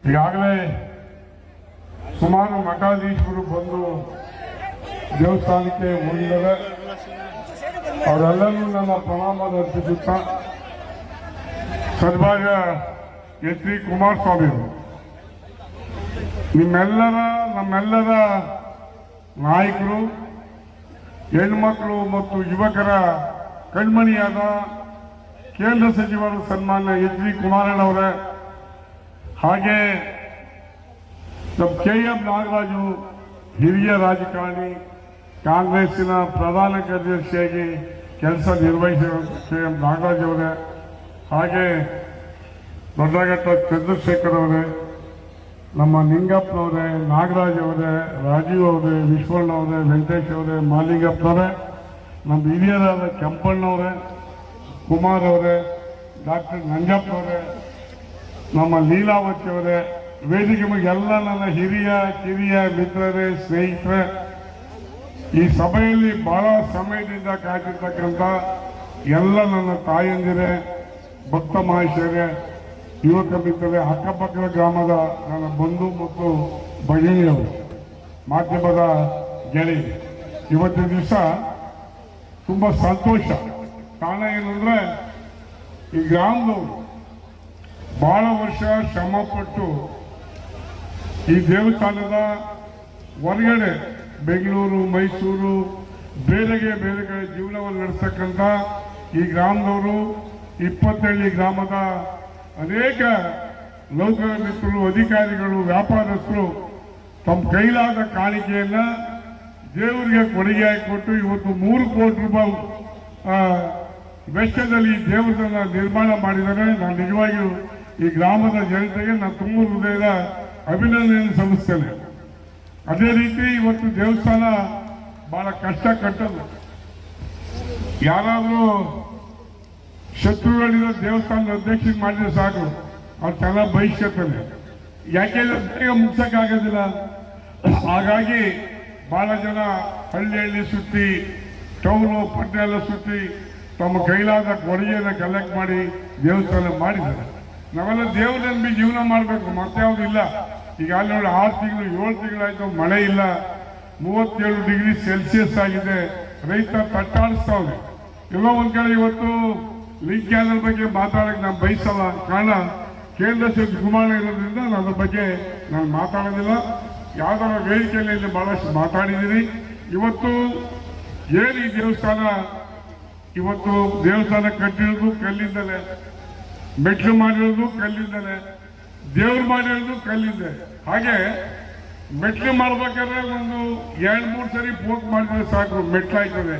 ಈಗಾಗಲೇ ಸುಮಾರು ಮಠಾಧೀಶರು ಬಂದು ದೇವಸ್ಥಾನಕ್ಕೆ ಹೋಗಿದ್ದಾರೆ. ಅವರೆಲ್ಲರೂ ನನ್ನ ಪ್ರಣಾಮ ಅರ್ಪಿಸುತ್ತಾ ಸನ್ಮಾನ್ಯ ಎಚ್ ಡಿ ಕುಮಾರಸ್ವಾಮಿ ಅವರು ನಮ್ಮೆಲ್ಲರ ನಾಯಕರು, ಹೆಣ್ಮಕ್ಳು ಮತ್ತು ಯುವಕರ ಕಣ್ಮಣಿಯಾದ ಕೇಂದ್ರ ಸಚಿವರು ಸನ್ಮಾನ್ಯ ಎಚ್ ಡಿ ಕುಮಾರಣ್ಣವರೇ, ಹಾಗೆ ನಮ್ಮ KM ನಾಗರಾಜು ಹಿರಿಯ ರಾಜಕಾರಣಿ, ಕಾಂಗ್ರೆಸ್ಸಿನ ಪ್ರಧಾನ ಕಾರ್ಯದರ್ಶಿಯಾಗಿ ಕೆಲಸ ನಿರ್ವಹಿಸಿರುವ KM ನಾಗರಾಜ್ ಅವರೇ, ಹಾಗೆ ದೊಡ್ಡಘಟ್ಟ ಚಂದ್ರಶೇಖರ್ ಅವರೇ, ನಮ್ಮ ನಿಂಗಪ್ಪನವರೇ, ನಾಗರಾಜ್ ಅವರೇ, ರಾಜೀವ್ ಅವರೇ, ವಿಶ್ವಣ್ಣ ಅವರೇ, ವೆಂಕಟೇಶ್ ಅವರೇ, ಮಾಲಿಂಗಪ್ಪನವರೇ, ನಮ್ಮ ಹಿರಿಯರಾದ ಕೆಂಪಣ್ಣವರೇ, ಕುಮಾರ್ ಅವರೇ, ಡಾಕ್ಟರ್ ನಂಜಪ್ಪನವರೇ, ನಮ್ಮ ಲೀಲಾವತಿ ಅವರೇ, ವೇದಿಕೆ ಎಲ್ಲ ನನ್ನ ಹಿರಿಯ ಕಿರಿಯ ಮಿತ್ರರೇ, ಸ್ನೇಹಿತರೆ, ಈ ಸಭೆಯಲ್ಲಿ ಬಹಳ ಸಮಯದಿಂದ ಕಾಯ್ತಿರ್ತಕ್ಕಂಥ ಎಲ್ಲ ನನ್ನ ತಾಯಂದಿರೇ, ಭಕ್ತ ಮಹೇಶ್ವರೇ, ಯುವಕ ಮಿತ್ರರೇ, ಅಕ್ಕಪಕ್ಕದ ಗ್ರಾಮದ ನನ್ನ ಬಂಧು ಮತ್ತು ಭಗಿನಿಯರು, ಮಾಧ್ಯಮದ ಗೆಳೆಯ, ಇವತ್ತಿನ ದಿವಸ ತುಂಬಾ ಸಂತೋಷ. ಕಾರಣ ಏನಂದ್ರೆ ಈ ಗ್ರಾಮದವರು ಬಹಳ ವರ್ಷ ಶ್ರಮಪಟ್ಟು ಈ ದೇವಸ್ಥಾನದ ಹೊರಗಡೆ ಬೆಂಗಳೂರು, ಮೈಸೂರು, ಬೇರೆ ಕಡೆ ಜೀವನವನ್ನು ನಡೆಸ್ತಕ್ಕಂಥ ಈ ಗ್ರಾಮದವರು 20 ಗ್ರಾಮದ ಅನೇಕ ಲೋಕ ಮಿತ್ರರು, ಅಧಿಕಾರಿಗಳು, ವ್ಯಾಪಾರಸ್ಥರು ತಮ್ಮ ಕೈಲಾದ ಕಾಣಿಕೆಯನ್ನ ದೇವರಿಗೆ ಕೊಡುಗೆಯಾಗಿ ಕೊಟ್ಟು ಇವತ್ತು 3 ಕೋಟಿ ರೂಪಾಯಿ ವೆಚ್ಚದಲ್ಲಿ ಈ ದೇವಸ್ಥಾನ ನಿರ್ಮಾಣ ಮಾಡಿದರೆ ನಾನು ನಿಜವಾಗಿಯೂ ಈ ಗ್ರಾಮದ ಜನತೆಗೆ ನಾನು ತುಂಬ ಹೃದಯದ ಅಭಿನಂದನೆಯನ್ನು ಸಲ್ಲಿಸ್ತೇನೆ. ಅದೇ ರೀತಿ ಇವತ್ತು ದೇವಸ್ಥಾನ ಬಹಳ ಕಷ್ಟ ಕಟ್ಟಲು, ಯಾರಾದರೂ ಶತ್ರುಗಳಿರೋ ದೇವಸ್ಥಾನದ ಅಧ್ಯಕ್ಷ ಮಾಡಿದ್ರೆ ಸಾಕು, ಅವ್ರು ಚೆನ್ನಾಗಿ ಬಹಿಷ್ಕರ್ತಾನೆ. ಯಾಕೆಂದ್ರೆ ಬೇಗ ಮುಗ್ಸಕ್ಕಾಗೋದಿಲ್ಲ. ಹಾಗಾಗಿ ಬಹಳ ಜನ ಹಳ್ಳಿ ಸುತ್ತಿ, ಟೌನು ಪಟ್ಟಣ ಎಲ್ಲ ಸುತ್ತಿ ತಮ್ಮ ಕೈಲಾದ ಕೊಡುಗೆಯನ್ನು ಕಲೆಕ್ಟ್ ಮಾಡಿ ದೇವಸ್ಥಾನ ಮಾಡಿದ್ದಾರೆ. ನಾವೆಲ್ಲ ದೇವ್ರ ನಂಬಿ ಜೀವನ ಮಾಡಬೇಕು, ಮತ್ತೆ ಯಾವುದು ಇಲ್ಲ. ಈಗ ಅಲ್ಲಿ ನೋಡಿ 6 ತಿಂಗಳು 7 ತಿಂಗಳಾಯ್ತು, ಮಳೆ ಇಲ್ಲ, 37 ಡಿಗ್ರಿ ಸೆಲ್ಸಿಯಸ್ ಆಗಿದೆ, ರೈತ ತಟ್ಟಾಡಿಸ್ತಾವ್ರೆ. ಎಲ್ಲೋ ಒಂದ್ ಕಡೆ ಇವತ್ತು ಲಿಂಕ್ ಕ್ಯಾನಲ್ ಬಗ್ಗೆ ಮಾತಾಡಕ್ಕೆ ನಾನು ಬಯಸಲ್ಲ. ಕಾರಣ ಕೇಂದ್ರ ಸಚಿವ ಕುಮಾರ ಇರೋದ್ರಿಂದ ನನ್ನ ಬಗ್ಗೆ ನಾನು ಮಾತಾಡೋದಿಲ್ಲ. ಯಾವ್ದಾರ ವೇದಿಕೆಯಲ್ಲಿ ಬಹಳಷ್ಟು ಮಾತಾಡಿದ್ದೀನಿ. ಇವತ್ತು ಏನು ಈ ದೇವಸ್ಥಾನ, ಇವತ್ತು ದೇವಸ್ಥಾನ ಕಟ್ಟಿರೋದು ಕಲ್ಲಿಂದಲೇ, ಮೆಟ್ಲು ಮಾಡಿರೋದು ಕಲ್ಲಿಂದಲೇ, ದೇವ್ರು ಮಾಡಿರೋದು ಕಲ್ಲಿಂದೆ. ಹಾಗೆ ಮೆಟ್ಲು ಮಾಡ್ಬೇಕಾದ್ರೆ ಒಂದು 2-3 ಸರಿ ಪೋಕ್ ಮಾಡಿದ್ರೆ ಸಾಕು, ಮೆಟ್ಲಾಯ್ತದೆ.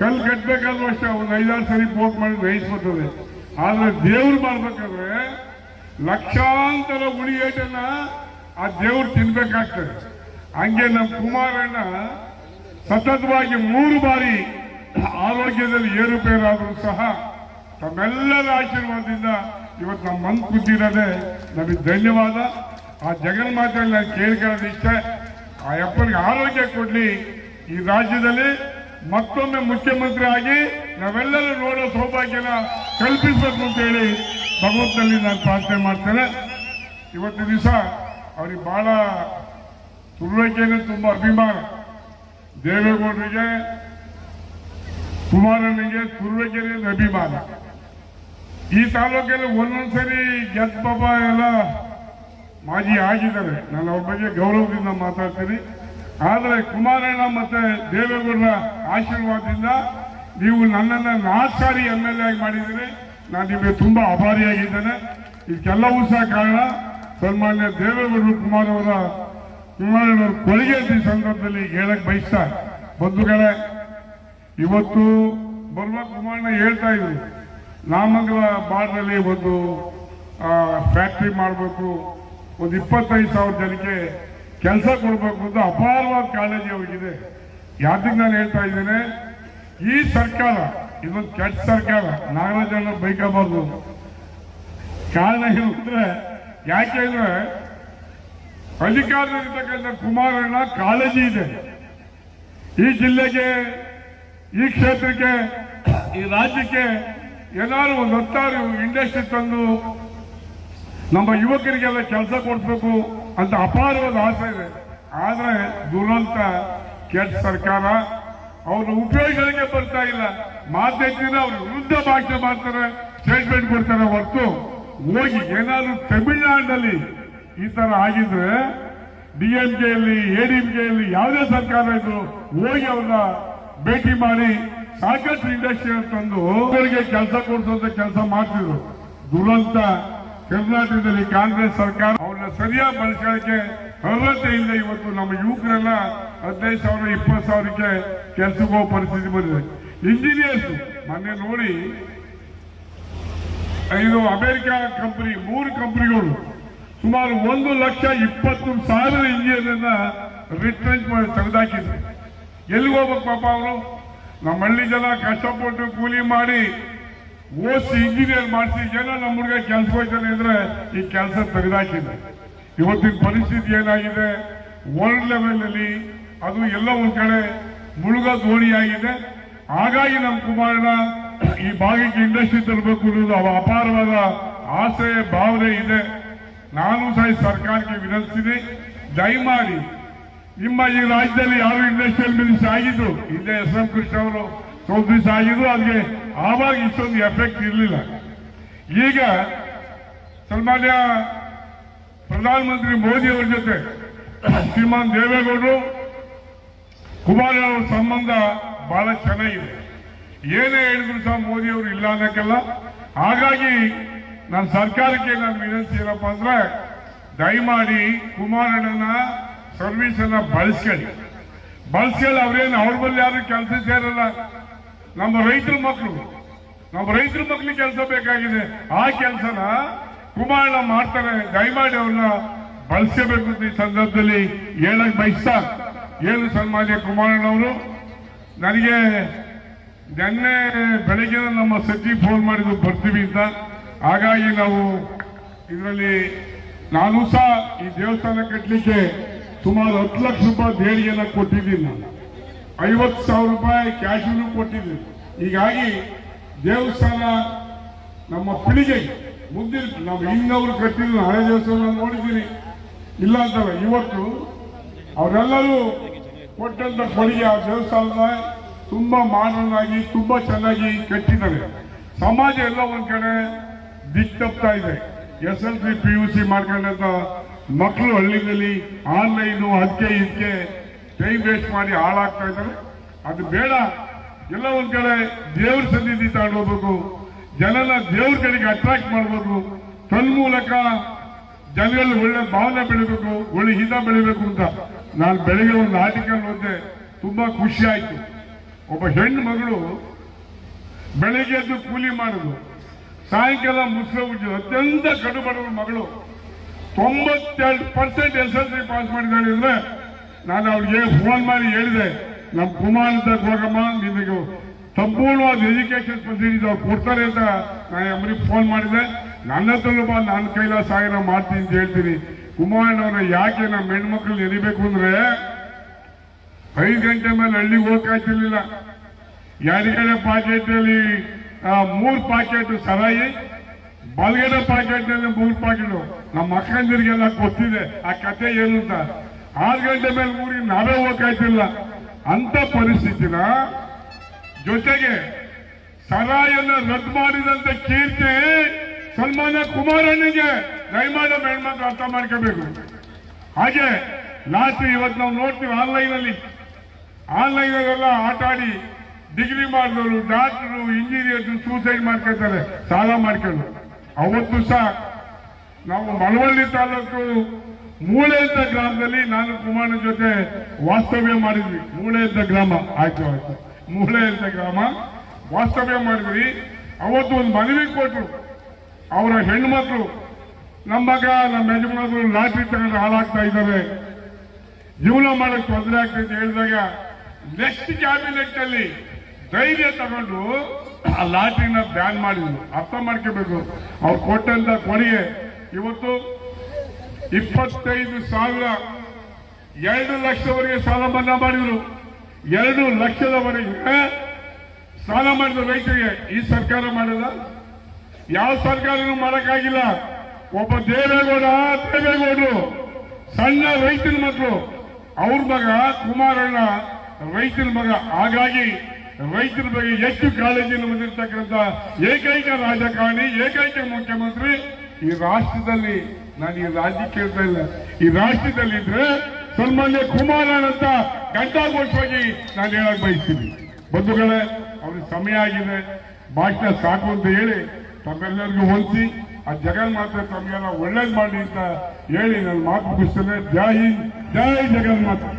ಕಲ್ಲು ಕಟ್ಟಬೇಕಾದ್ರೂ ಅಷ್ಟೇ ಒಂದು 5-6 ಸರಿ ಪೋಕ್ ಮಾಡಿದ್ರೆ ರೈಸ್ಬರ್ತದೆ. ಆದ್ರೆ ದೇವ್ರು ಮಾಡ್ಬೇಕಾದ್ರೆ ಲಕ್ಷಾಂತರ ಉಳಿಯೇಟನ್ನ ಆ ದೇವ್ರು ತಿನ್ಬೇಕಾಗ್ತದೆ. ಹಂಗೆ ನಮ್ಮ ಕುಮಾರಣ್ಣ ಸತತವಾಗಿ 3 ಬಾರಿ ಆರೋಗ್ಯದಲ್ಲಿ ಏರುಪೇರಾದರೂ ಸಹ ತಮ್ಮೆಲ್ಲರ ಆಶೀರ್ವಾದದಿಂದ ಇವತ್ತು ನಮ್ಮ ಮನ್ ಕೂತಿರೋದೆ ನಮಗೆ ಧನ್ಯವಾದ. ಆ ಜಗನ್ಮಾತೆಯಲ್ಲಿ ನಾನು ಕೇಳ್ಕೊಳ್ಳೋದು ಇಷ್ಟ, ಆ ಅಪ್ಪನಿಗೆ ಆರೋಗ್ಯ ಕೊಡ್ಲಿ, ಈ ರಾಜ್ಯದಲ್ಲಿ ಮತ್ತೊಮ್ಮೆ ಮುಖ್ಯಮಂತ್ರಿ ಆಗಿ ನಾವೆಲ್ಲರೂ ನೋಡೋ ಸೌಭಾಗ್ಯನ ಕಲ್ಪಿಸಬೇಕು ಅಂತ ಹೇಳಿ ಭಗವಂತನಲ್ಲಿ ನಾನು ಪ್ರಾರ್ಥನೆ ಮಾಡ್ತೇನೆ. ಇವತ್ತು ದಿವಸ ಅವ್ರಿಗೆ ಬಹಳ ತುರುವೇಕೆರೆ ತುಂಬಾ ಅಭಿಮಾನ. ದೇವೇಗೌಡರಿಗೆ, ಕುಮಾರನಿಗೆ ತುರುವೇಕೆರೆ ಅಭಿಮಾನ. ಈ ತಾಲೂಕಲ್ಲಿ ಒಂದೊಂದ್ಸರಿ ಗೆದ್ದಪ್ಪ ಎಲ್ಲ ಮಾಜಿ ಆಗಿದ್ದಾರೆ, ನಾನು ಅವ್ರ ಬಗ್ಗೆ ಗೌರವದಿಂದ ಮಾತಾಡ್ತೀನಿ. ಆದರೆ ಕುಮಾರಣ್ಣ ಮತ್ತೆ ದೇವೇಗೌಡರ ಆಶೀರ್ವಾದದಿಂದ ನೀವು ನನ್ನನ್ನು 4 ಸಾರಿ MLA ಆಗಿ ಮಾಡಿದ್ದೀರಿ. ನಾನು ನಿಮಗೆ ತುಂಬಾ ಆಭಾರಿಯಾಗಿದ್ದೇನೆ. ಇದಕ್ಕೆಲ್ಲವೂ ಸಹ ಕಾರಣ ಸನ್ಮಾನ್ಯ ದೇವೇಗೌಡರು ಕುಮಾರಣ್ಣವರ ಕೊಡುಗೆ ಅಂತ ಈ ಸಂದರ್ಭದಲ್ಲಿ ಹೇಳಕ್ ಬಯಸ್ತಾ, ಬಂಧುಗಳೇ, ಇವತ್ತು ಬರುವ ಕುಮಾರಣ್ಣ ಹೇಳ್ತಾ ಇದ್ರು, ನಾಮಂಗಲ ಬಾರ್ನಲ್ಲಿ ಒಂದು ಫ್ಯಾಕ್ಟ್ರಿ ಮಾಡಬೇಕು, ಒಂದು 25,000 ಜನಕ್ಕೆ ಕೆಲಸ ಕೊಡಬೇಕು ಅಂತ ಅಪಾರವಾದ ಕಾಳಜಿ ಅವರಿಗಿದೆ. ಯಾವ್ದಕ್ಕೆ ನಾನು ಹೇಳ್ತಾ ಇದ್ದೇನೆ, ಈ ಸರ್ಕಾರ ಇದೊಂದು ಕೆಟ್ಟ ಸರ್ಕಾರ, ನಾಗರಾಜನ ಬೈಕಬಾರ್ದು. ಕಾರಣ ಏನು ಅಂದ್ರೆ, ಯಾಕೆಂದ್ರೆ ಅಧಿಕಾರದಲ್ಲಿರ್ತಕ್ಕಂಥ ಕುಮಾರಣ್ಣ ಕಾಳಜಿ ಇದೆ. ಈ ಜಿಲ್ಲೆಗೆ, ಈ ಕ್ಷೇತ್ರಕ್ಕೆ, ಈ ರಾಜ್ಯಕ್ಕೆ ಏನಾದ್ರು ಒಂದು 10 ಇಂಡಸ್ಟ್ರಿ ತಂದು ನಮ್ಮ ಯುವಕರಿಗೆಲ್ಲ ಕೆಲಸ ಕೊಡ್ಬೇಕು ಅಂತ ಅಪಾರವಾದ ಆಸೆ ಇದೆ. ಆದ್ರೆ ದುರಂತ ಕೆಟ್ಟ ಸರ್ಕಾರ ಅವ್ರ ಉಪಯೋಗಕ್ಕೆ ಬರ್ತಾ ಇಲ್ಲ. ಮಾತೆತ್ತಿನ ಅವ್ರ ವಿರುದ್ಧ ಭಾಷೆ ಮಾಡ್ತಾರೆ, ಸ್ಟೇಟ್ಮೆಂಟ್ ಕೊಡ್ತಾರೆ ಹೊರತು ಹೋಗಿ ಏನಾದ್ರು ತಮಿಳುನಾಡಿನಲ್ಲಿ ಈ ತರ ಆಗಿದ್ರೆ DMKಯಲ್ಲಿ ADMKಯಲ್ಲಿ ಯಾವುದೇ ಸರ್ಕಾರ ಇದ್ರು ಹೋಗಿ ಅವ್ರನ್ನ ಭೇಟಿ ಮಾಡಿ ಸಾಕಷ್ಟು ಇಂಡಸ್ಟ್ರಿ ತಂದು ಅವರಿಗೆ ಕೆಲಸ ಕೊಡಿಸುವಂತ ಕೆಲಸ ಮಾಡ್ತಿದ್ರು. ದುರಂತ ಕರ್ನಾಟಕದಲ್ಲಿ ಕಾಂಗ್ರೆಸ್ ಸರ್ಕಾರ ಅವ್ರನ್ನ ಸರಿಯಾಗಿ ಬಳಸಲಿಕ್ಕೆ ಅರ್ಹತೆ ಇಲ್ಲ. ಇವತ್ತು ನಮ್ಮ ಯುವಕರೆಲ್ಲ 15,000 20,000ಕ್ಕೆ ಕೆಲಸಕ್ಕೆ ಹೋಗೋ ಪರಿಸ್ಥಿತಿ ಬಂದಿದೆ. ಇಂಜಿನಿಯರ್ಸ್ ಮೊನ್ನೆ ನೋಡಿ, ಇದು ಅಮೆರಿಕ ಕಂಪನಿ 3 ಕಂಪನಿಗಳು ಸುಮಾರು 1,20,000 ಇಂಜಿನಿಯರ್ನ ರಿಟ್ರೆಂಚ್ ಮಾಡಿ ತೆಗೆದಾಕಿದ್ರು. ಎಲ್ಲಿಗೆ ಹೋಗ್ಬೇಕು ಪಾಪ ಅವರು? ನಮ್ಮ ಹಳ್ಳಿ ಜನ ಕಷ್ಟಪಟ್ಟು ಕೂಲಿ ಮಾಡಿ ಓದಿಸಿ ಇಂಜಿನಿಯರ್ ಮಾಡಿಸಿ ಜನ ನಮ್ಮ ಹುಡುಗ ಕೆಲಸ ಹೋಗ್ತಾನೆ ಅಂದ್ರೆ ಈ ಕೆಲಸ ತೆಗೆದಾಕಿದೆ. ಇವತ್ತಿನ ಪರಿಸ್ಥಿತಿ ಏನಾಗಿದೆ, ವರ್ಲ್ಡ್ ಲೆವೆಲ್ ಅಲ್ಲಿ ಅದು ಎಲ್ಲ ಒಂದ್ ಕಡೆ ಮುಳುಗ ದೋಣಿಯಾಗಿದೆ. ಹಾಗಾಗಿ ನಮ್ಮ ಕುಮಾರಣ್ಣ ಈ ಭಾಗಕ್ಕೆ ಇಂಡಸ್ಟ್ರಿ ತರಬೇಕು ಅನ್ನೋದು ಅಪಾರವಾದ ಆಸೆ ಭಾವನೆ ಇದೆ. ನಾನು ಸಹ ಸರ್ಕಾರಕ್ಕೆ ವಿನಂತಿಸಿದೆ, ದಯಮಾಡಿ ನಿಮ್ಮ ಈ ರಾಜ್ಯದಲ್ಲಿ ಯಾವ ಇಂಡಸ್ಟ್ರಿಯಲ್ ಮಿನಿಸ್ಟರ್ ಆಗಿದ್ರು, ಹಿಂದೆ SM ಕೃಷ್ಣ ಅವರು ಸ್ವಲ್ಪ ದಿವಸ ಆಗಿದ್ರು, ಅದಕ್ಕೆ ಆವಾಗ ಇಷ್ಟೊಂದು ಎಫೆಕ್ಟ್ ಇರಲಿಲ್ಲ. ಈಗ ಸನ್ಮಾನ್ಯ ಪ್ರಧಾನಮಂತ್ರಿ ಮೋದಿ ಅವರ ಜೊತೆ ಶ್ರೀಮಾನ್ ದೇವೇಗೌಡರು ಕುಮಾರಣ್ಣ ಅವರ ಸಂಬಂಧ ಬಹಳ ಚೆನ್ನಾಗಿದೆ. ಏನೇ ಹೇಳಿದ್ರು ಸಹ ಮೋದಿ ಅವರು ಇಲ್ಲ ಅನ್ನಕ್ಕೆಲ್ಲ. ಹಾಗಾಗಿ ನನ್ನ ಸರ್ಕಾರಕ್ಕೆ ನಾನು ವಿನಂತಿ ಏನಪ್ಪ ಅಂದ್ರೆ, ದಯಮಾಡಿ ಕುಮಾರಣ್ಣನ ಸರ್ವಿಸ್ ಅನ್ನ ಬಳಸ್ಕೊಳ್ಳಿ. ಅವ್ರೇನು ಅವ್ರ ಬಳಿ ಯಾರು ಕೆಲಸ ಸೇರಲ್ಲ. ನಮ್ಮ ರೈತರ ಮಕ್ಕಳಿಗೆ ಕೆಲಸ ಬೇಕಾಗಿದೆ. ಆ ಕೆಲಸನ ಕುಮಾರಣ್ಣ ಮಾಡ್ತಾರೆ. ದಯಮಾಡಿ ಅವ್ರನ್ನ ಬಳಸಬೇಕು ಅಂತ ಈ ಸಂದರ್ಭದಲ್ಲಿ ಹೇಳಕ್ ಬಯಸ್ತಾ, ಏನು ಸನ್ಮಾನ್ಯ ಕುಮಾರಣ್ಣವರು ನನಗೆ ನಿನ್ನೆ ಬೆಳಗ್ಗೆ ನಮ್ಮ ಸಚಿವ ಫೋನ್ ಮಾಡಿದ್ರು ಬರ್ತೀವಿ ಅಂತ. ಹಾಗಾಗಿ ನಾವು ಇದರಲ್ಲಿ ನಾನು ಸಹ ಈ ದೇವಸ್ಥಾನ ಕಟ್ಟಲಿಕ್ಕೆ ಸುಮಾರು 10 ಲಕ್ಷ ರೂಪಾಯಿ ದೇಣಿಗೆನ ಕೊಟ್ಟಿದ್ದೀನಿ. ನಾನು 50,000 ರೂಪಾಯಿ ಕ್ಯಾಶನ್ನು ಕೊಟ್ಟಿದ್ದೀನಿ. ಹೀಗಾಗಿ ದೇವಸ್ಥಾನ ನಮ್ಮ ಪೀಳಿಗೆ ಮುಂದಿನ ನಾವು ಇನ್ನವರು ಕಟ್ಟಿದ್ದು ಹಳೆ ದೇವಸ್ಥಾನ ನೋಡಿದ್ದೀನಿ, ಇಲ್ಲ ಅಂತಲ್ಲ. ಇವತ್ತು ಅವರೆಲ್ಲರೂ ಕೊಟ್ಟಂತ ಕೊಡುಗೆ ಆ ದೇವಸ್ಥಾನದ ತುಂಬಾ ಮಾಡರ್ನ್ ಆಗಿ ತುಂಬಾ ಚೆನ್ನಾಗಿ ಕಟ್ಟಿದ್ದಾರೆ. ಸಮಾಜ ಎಲ್ಲ ಒಂದ್ ಕಡೆ ದಿಕ್ಕು ತಪ್ತಾ ಇದೆ. SLC PUC ಮಾಡ್ಕೊಂಡಂತ ಮಕ್ಕಳು ಹಳ್ಳಿನಲ್ಲಿ ಆನ್ಲೈನು ಅದಕ್ಕೆ ಇದಕ್ಕೆ ಟೈಮ್ ವೇಸ್ಟ್ ಮಾಡಿ ಹಾಳಾಗ್ತಾ ಇದ್ದಾರೆ. ಅದು ಬೇಡ. ಎಲ್ಲ ಒಂದ್ ಕಡೆ ದೇವ್ರ ಸನ್ನಿಧಿ ತಗೊಂಡೋಗ್ಬೇಕು, ಜನನ ದೇವ್ರ ಕಡೆಗೆ ಅಟ್ರಾಕ್ಟ್ ಮಾಡಬೇಕು, ತನ್ಮೂಲಕ ಜನರಲ್ಲಿ ಒಳ್ಳೆ ಭಾವನೆ ಬೆಳಿಬೇಕು, ಒಳ್ಳೆ ಹಿತ ಬೆಳಿಬೇಕು ಅಂತ ನಾನು ಬೆಳಗ್ಗೆ ಒಂದು ಆರ್ಟಿಕಲ್ ಓದಿದೆ, ತುಂಬಾ ಖುಷಿ ಆಯ್ತು. ಒಬ್ಬ ಹೆಣ್ಣು ಮಗಳು ಬೆಳಗ್ಗೆ ಎದ್ದು ಕೂಲಿ ಮಾಡುದು, ಸಾಯಂಕಾಲ ಮುಸ್ಲಿಂ ಅತ್ಯಂತ ಕಡು ಬಡವರ ಮಗಳು 92% SLC ಪಾಸ್ ಮಾಡಿದ್ದಾಳೆ ಅಂದ್ರೆ ನಾನು ಅವ್ರಿಗೆ ಫೋನ್ ಮಾಡಿ ಹೇಳಿದೆ, ನಮ್ಮ ಕುಮಾರ್ ಅಂತ ಹೋಗಮ್ಮ, ನಿಮಗೆ ಸಂಪೂರ್ಣವಾದ ಎಜುಕೇಶನ್ ಫೆಸಿಲಿಟೀಸ್ ಅವ್ರು ಕೊಡ್ತಾರೆ ಅಂತ ನಾನು ಅಮ್ಮನಿಗೆ ಫೋನ್ ಮಾಡಿದೆ. ನನ್ನ ಹತ್ರಲ್ಲೂ ಬಾ, ನನ್ನ ಕೈಲಾಸ ಸಹಾಯ ಮಾಡ್ತೀನಿ ಅಂತ ಹೇಳ್ತೀನಿ. ಕುಮಾರಣ್ಣವ್ರ ಯಾಕೆ ನಮ್ಮ ಹೆಣ್ಮಕ್ಳು ನೆನಿಬೇಕು ಅಂದ್ರೆ 5 ಗಂಟೆ ಮೇಲೆ ಹಳ್ಳಿಗೆ ಹೋಗಕ್ಕಾಗ್ತಿರ್ಲಿಲ್ಲ. ಎಡಗಡೆ ಪಾಕೆಟ್ನಲ್ಲಿ 3 ಪಾಕೆಟ್ ಸರಾಯಿ, ಬಲಗಡೆ ಪಾಕೆಟ್ನಲ್ಲಿ 3 ಪಾಕೆಟ್. ನಮ್ಮ ಅಕ್ಕಂದಿರಿಗೆಲ್ಲ ಗೊತ್ತಿದೆ ಆ ಕತೆ ಏನು ಅಂತ. 6 ಗಂಟೆ ಮೇಲೆ ಊರಿಗೆ ನಾವೇ ಹೋಗಕ್ಕಾಗ್ತಿಲ್ಲ. ಅಂತ ಪರಿಸ್ಥಿತಿನ ಜೊತೆಗೆ ಸರಾಯನ್ನ ರದ್ದು ಮಾಡಿದಂತ ಕೀರ್ತಿ ಸನ್ಮಾನ್ಯ ಕುಮಾರಣ್ಣಗೆ ದಯಮಾಡಿ ಹೆಣ್ಮಕ್ಳು ಅರ್ಥ ಮಾಡ್ಕೋಬೇಕು. ಹಾಗೆ ಲಾಸ್ಟ್ ಇವತ್ತು ನಾವು ನೋಡ್ತೀವಿ ಆನ್ಲೈನಲ್ಲೆಲ್ಲ ಆಟ ಆಡಿ ಡಿಗ್ರಿ ಮಾಡಿದವರು, ಡಾಕ್ಟರು, ಇಂಜಿನಿಯರ್ಸ್ ಸೂಸೈಡ್ ಮಾಡ್ಕೊಳ್ತಾರೆ ಸಾಲ ಮಾಡ್ಕೊಂಡು. ಅವತ್ತು ಸಹ ನಾವು ಮಳವಳ್ಳಿ ತಾಲೂಕು ಮೂಳೆ ಅಂತ ಗ್ರಾಮದಲ್ಲಿ ನಾನು ಕುಮಾರನ ಜೊತೆ ವಾಸ್ತವ್ಯ ಮಾಡಿದ್ವಿ. ಮೂಳೆ ಅಂತ ಗ್ರಾಮ, ಆಯ್ತು ಮೂಳೆ ಅಂತ ಗ್ರಾಮ ವಾಸ್ತವ್ಯ ಮಾಡಿದ್ವಿ. ಅವತ್ತು ಒಂದು ಮನವಿ ಕೊಟ್ಟರು ಅವರ ಹೆಣ್ಮಕ್ಳು, ನಮ್ಮ ಮಗ ನಮ್ಮ ಯಜಮಾನರು ಲಾಟ್ರಿ ತಗೊಂಡು ಹಾಳಾಗ್ತಾ ಇದ್ದಾರೆ, ಜೀವನ ಮಾಡಕ್ ತೊಂದರೆ ಆಗ್ತದೆ ಹೇಳಿದಾಗ ನೆಕ್ಸ್ಟ್ ಕ್ಯಾಬಿನೆಟ್ ಅಲ್ಲಿ ಧೈರ್ಯ ತಗೊಂಡು ಆ ಲಾಟ್ರಿನ ಬ್ಯಾನ್ ಮಾಡಿದ್ರು. ಅರ್ಥ ಮಾಡ್ಕೋಬೇಕು. ಅವ್ರು ಕೊಟ್ಟಂತ ಕೊಡುಗೆ ಇವತ್ತು 25,000 2 ಲಕ್ಷದವರೆಗೆ ಸಾಲ ಮನ್ನಾ ಮಾಡಿದ್ರು. 2 ಲಕ್ಷದವರೆಗೆ ಸಾಲ ಮಾಡಿದ್ರು ರೈತರಿಗೆ. ಈ ಸರ್ಕಾರ ಮಾಡಿಲ್ಲ, ಯಾವ ಸರ್ಕಾರನೂ ಮಾಡಕ್ಕಾಗಿಲ್ಲ. ಒಬ್ಬ ದೇವೇಗೌಡರು ಸಣ್ಣ ರೈತನ ಮಕ್ಕಳು, ಅವ್ರ ಮಗ ಕುಮಾರಣ್ಣ ರೈತನ ಮಗ. ಹಾಗಾಗಿ ರೈತರ ಬಗ್ಗೆ ಹೆಚ್ಚು ಕಾಳಜಿಯನ್ನು ಹೊಂದಿರತಕ್ಕಂಥ ಏಕೈಕ ರಾಜಕಾರಣಿ, ಏಕೈಕ ಮುಖ್ಯಮಂತ್ರಿ ಈ ರಾಷ್ಟ್ರದಲ್ಲಿ. ನಾನು ಈ ರಾಜ್ಯ ಕೇಳ್ತಾ ಇಲ್ಲ, ಈ ರಾಷ್ಟ್ರದಲ್ಲಿ ಇದ್ರೆ ಸನ್ಮಾನ್ಯ ಕುಮಾರಣ್ಣ ಅಂತ ಘಂಟಾಘೋಷವಾಗಿ ನಾನು ಹೇಳಕ್ ಬಯಸ್ತೀನಿ. ಬಂಧುಗಳೇ, ಅವ್ರಿಗೆ ಸಮಯ ಆಗಿದೆ, ಭಾಷಣ ಸಾಕು ಅಂತ ಹೇಳಿ ತಮ್ಮೆಲ್ಲರಿಗೂ ಹೊಂದಿಸಿ ಆ ಜಗನ್ಮಾತೆ ತಮಗೆಲ್ಲ ಒಳ್ಳೇದು ಮಾಡಲಿ ಅಂತ ಹೇಳಿ ನಾನು ಮಾತು ಮುಗಿಸ್ತೇನೆ. ಜೈ ಹಿಂದ್, ಜೈ ಜಗನ್ಮಾತೆ.